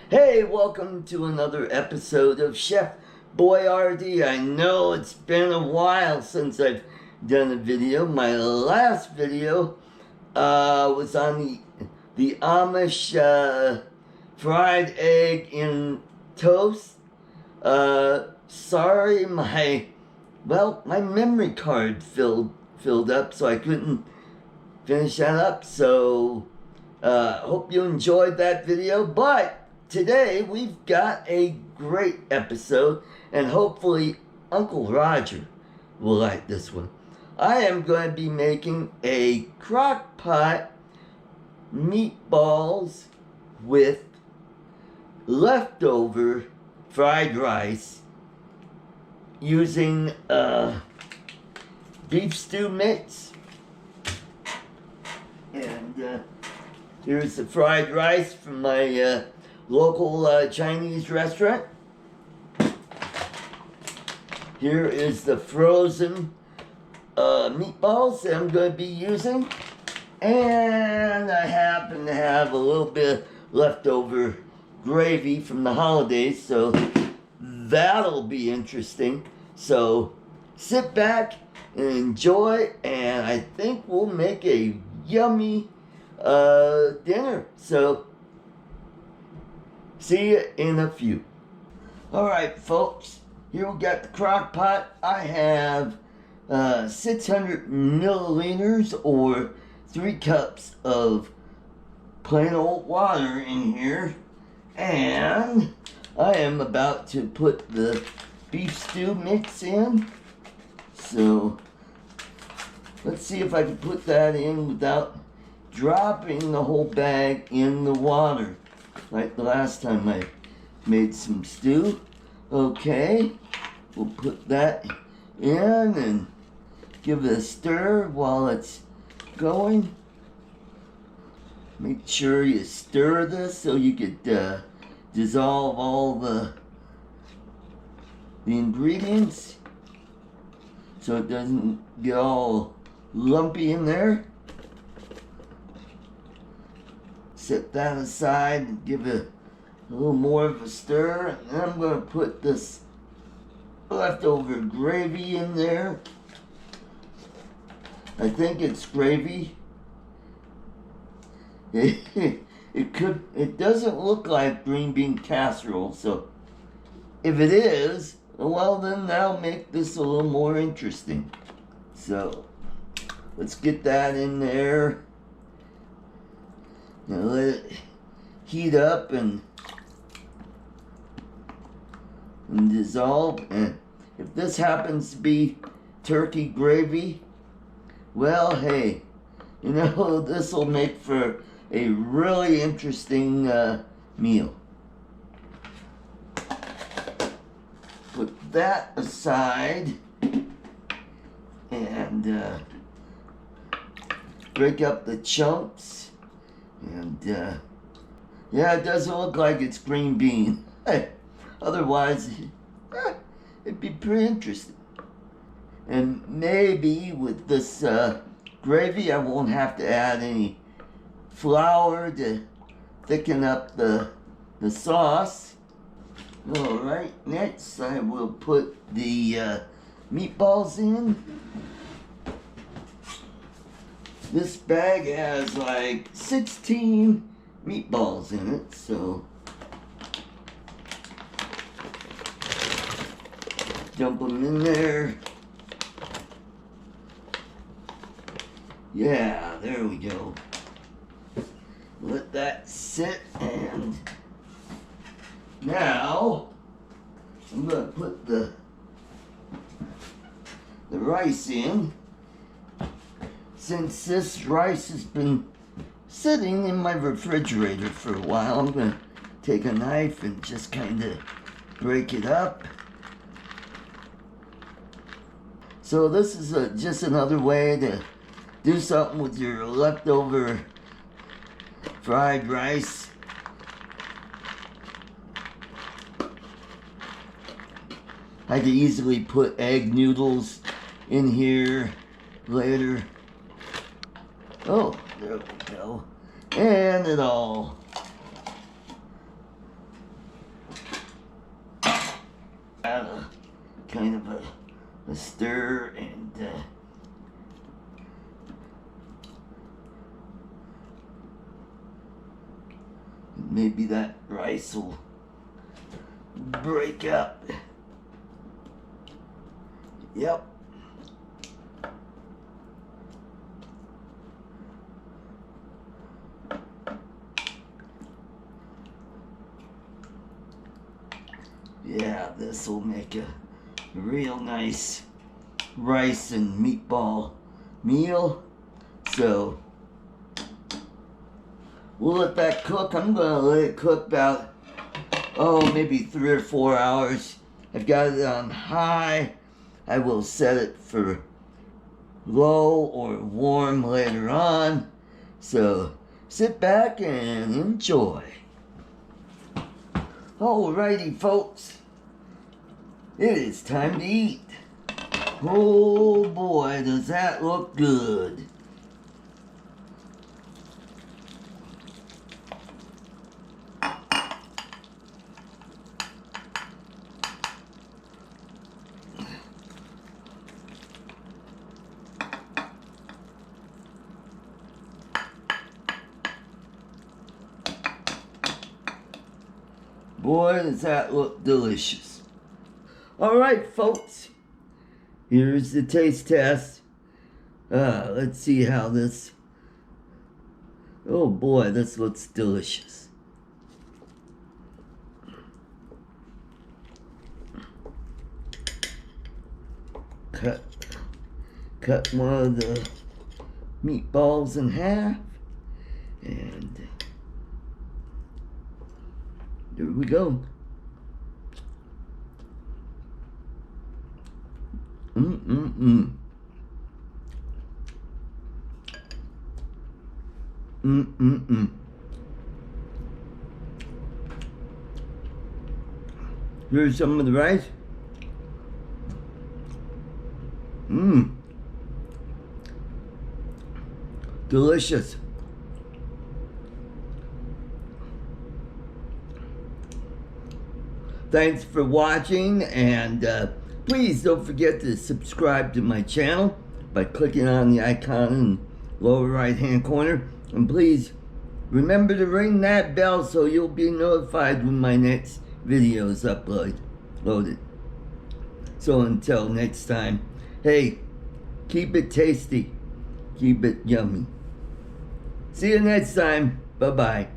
Hey, welcome to another episode of Chef Boy Artie. I know it's been a while since I've done a video. My last video was on the Amish fried egg in toast. Sorry, my memory card filled up, so I couldn't finish that up. So hope you enjoyed that video, but today we've got a great episode, and hopefully Uncle Roger will like this one. I am going to be making a Crockpot meatballs with leftover fried rice using beef stew mix. And here's the fried rice from my local Chinese restaurant. Here is the frozen meatballs that I'm going to be using. And I happen to have a little bit of leftover gravy from the holidays, so that'll be interesting. So sit back and enjoy, and I think we'll make a yummy dinner. So see you in a few. Alright folks, here we got the crock pot. I have 600 milliliters or 3 cups of plain old water in here, and I am about to put the beef stew mix in. So let's see if I can put that in without dropping the whole bag in the water like the last time I made some stew. Okay, we'll put that in and give it a stir while it's going. Make sure you stir this so you could dissolve all the ingredients so it doesn't get all lumpy in there. Set that aside and give it a little more of a stir. And then I'm going to put this leftover gravy in there. I think it's gravy. It doesn't look like green bean casserole, so if it is, well then that'll make this a little more interesting. So let's get that in there. Now let it heat up and dissolve. And if this happens to be turkey gravy, well, hey, you know, this will make for a really interesting meal. Put that aside and break up the chunks. And yeah, it doesn't look like it's green bean. Otherwise, it'd be pretty interesting. And maybe with this gravy, I won't have to add any flour to thicken up the sauce. Alright, next I will put the meatballs in. This bag has like 16 meatballs in it, so dump them in there. Yeah, there we go. Let that sit, and now I'm going to put the rice in. Since this rice has been sitting in my refrigerator for a while, I'm going to take a knife and just kind of break it up. So this is just another way to do something with your leftover fried rice. I could easily put egg noodles in here later. Oh, there we go. And it all Kind of a stir, and maybe that rice will break up. Yep. Yeah, this will make a real nice rice and meatball meal. So we'll let that cook. I'm gonna let it cook about, maybe 3 or 4 hours. I've got it on high. I will set it for low or warm later on. So sit back and enjoy. Alrighty, folks. It is time to eat. Oh boy, does that look good. Boy, does that look delicious. Alright, folks. Here's the taste test. Let's see how this... Oh boy, this looks delicious. Cut one of the meatballs in half. And there we go. Here's some of the rice. Delicious. Thanks for watching, and please don't forget to subscribe to my channel by clicking on the icon in the lower right hand corner, and please remember to ring that bell so you'll be notified when my next video is uploaded. So until next time, hey, keep it tasty, keep it yummy. See you next time. Bye-bye.